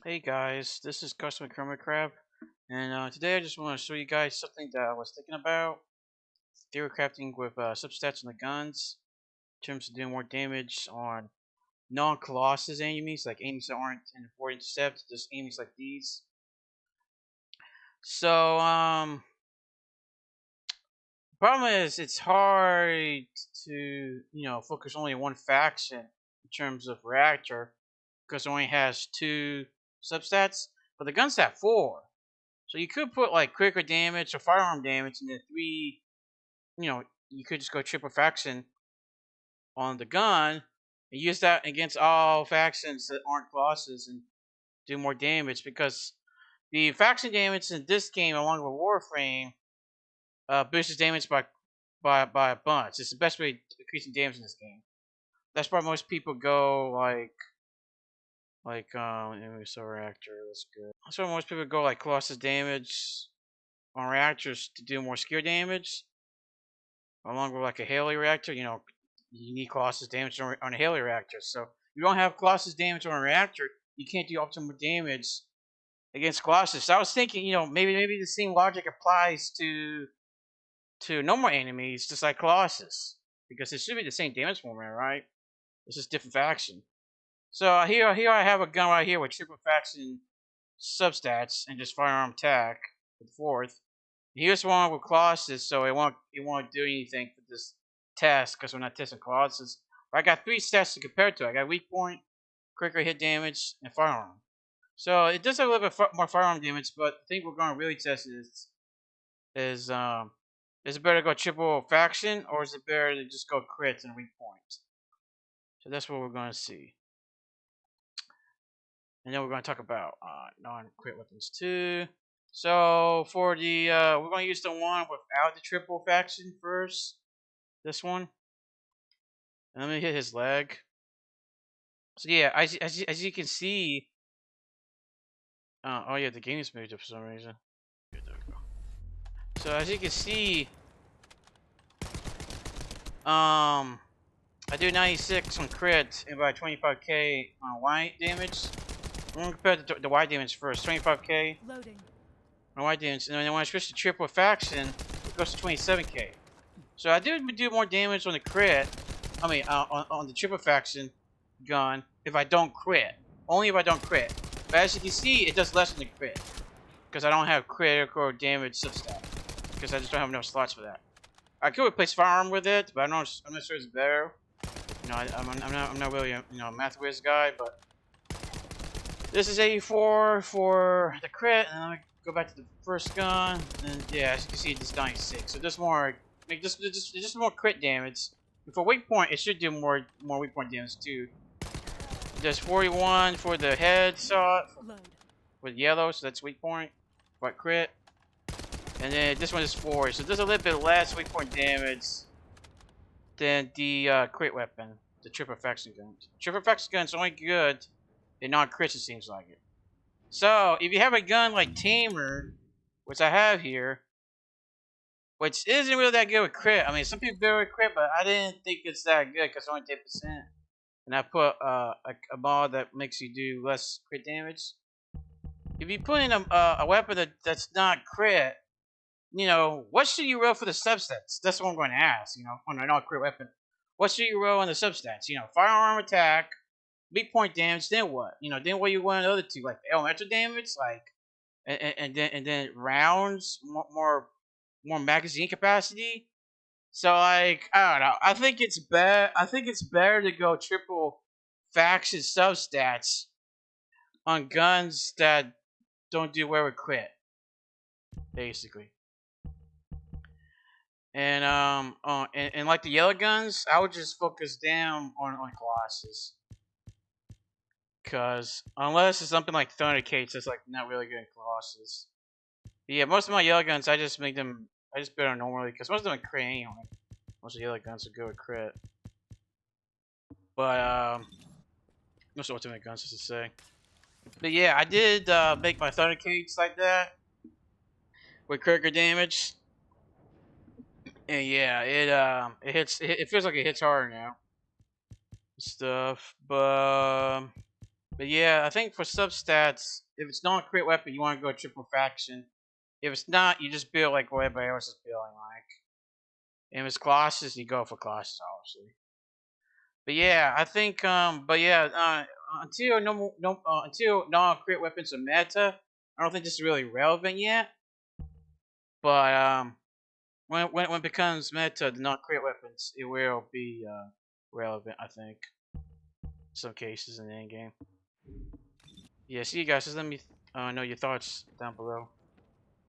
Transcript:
Hey guys, this is Custom Kermit Crab, and today I just want to show you guys something that I was thinking about. Theory crafting with substats on the guns, in terms of doing more damage on non-colossus enemies, like enemies that aren't in the intercept, just enemies like these. So, problem is it's hard to, focus only on one faction in terms of reactor, because it only has two substats, but the guns have four. So you could put like quicker damage or firearm damage and then three, you could just go triple faction on the gun and use that against all factions that aren't colossus and do more damage, because the faction damage in this game along with Warframe boosts damage by a bunch. It's the best way to increasing damage in this game. That's why most people go anyway, so reactor, that's good. That's why most people go like colossus damage on reactors to do more skill damage, along with like a Haley reactor. You need Colossus damage on a Haley reactor. So if you don't have Colossus damage on a reactor, you can't do optimal damage against Colossus. So I was thinking, maybe the same logic applies to normal enemies, just like Colossus, because it should be the same damage format, right? It's just different faction. So here I have a gun right here with triple faction substats and just firearm attack with fourth. Here's one with Colossus, so it won't do anything for this test because we're not testing Colossus. But I got three stats to compare to. I got weak point, quicker hit damage, and firearm. So it does have a little bit more firearm damage, but I think we're going to really test is it better to go triple faction, or is it better to just go crits and weak point? So that's what we're going to see. And then we're going to talk about non-crit weapons too. So for the we're going to use the one without the triple faction first. This one. And let me hit his leg. So yeah, as you can see, oh yeah, the game is moved up for some reason. There we go. So as you can see, I do 96 on crit and about 25k on white damage. I'm gonna compare the white damage first. 25k Loading. on white damage, and then when I switch to triple faction, it goes to 27k. So I do more damage on the crit. I mean, on the triple faction gun if I don't crit. Only if I don't crit. But as you can see, it does less than the crit, because I don't have critical damage substat, because I just don't have enough slots for that. I could replace firearm with it, but I'm not sure it's better. I'm not really a math whiz guy, but this is 84 for the crit, and then I go back to the first gun, and yeah, as you can see, it's 96. So just more, just more crit damage. And for weak point, it should do more weak point damage too. There's 41 for the headshot with yellow, so that's weak point. But crit. And then this one is 4, so there's a little bit less weak point damage than the crit weapon, the triple faction gun. Triple faction gun is only good in non-crits, it seems like it. So if you have a gun like Tamer, which I have here, which isn't really that good with crit. I mean, some people do with crit, but I didn't think it's that good because it's only 10%. And I put a mod that makes you do less crit damage. If you put in a weapon that's not crit, what should you roll for the substats? That's what I'm going to ask. On a non-crit weapon, what should you roll on the substats? Firearm attack, big point damage. Then what? Then what you want the other two, like elemental damage, like and then rounds, more magazine capacity. So like I don't know. I think it's better. I think it's better to go triple faction substats on guns that don't do well with crit, basically. And like the yellow guns, I would just focus down on Colossus, cause unless it's something like Thundercates, that's like not really good in Colossus. But yeah, most of my yellow guns, I just make them. I just build them normally, cause most of them are crit anyway. Most of the yellow guns are good with crit. But most ultimate guns, just to say. But yeah, I did make my Thundercates like that with quicker damage. And yeah, it hits. It feels like it hits harder now. Stuff, but But yeah, I think for substats, if it's non-crit weapon, you want to go triple faction. If it's not, you just build like what everybody else is building like. And if it's colossus, you go for colossus, obviously. But yeah, I think until until non-crit weapons are meta, I don't think this is really relevant yet. But when it becomes meta, the non-crit weapons, it will be relevant. I think some cases in the end game. Yeah, see you guys. Just let me know your thoughts down below.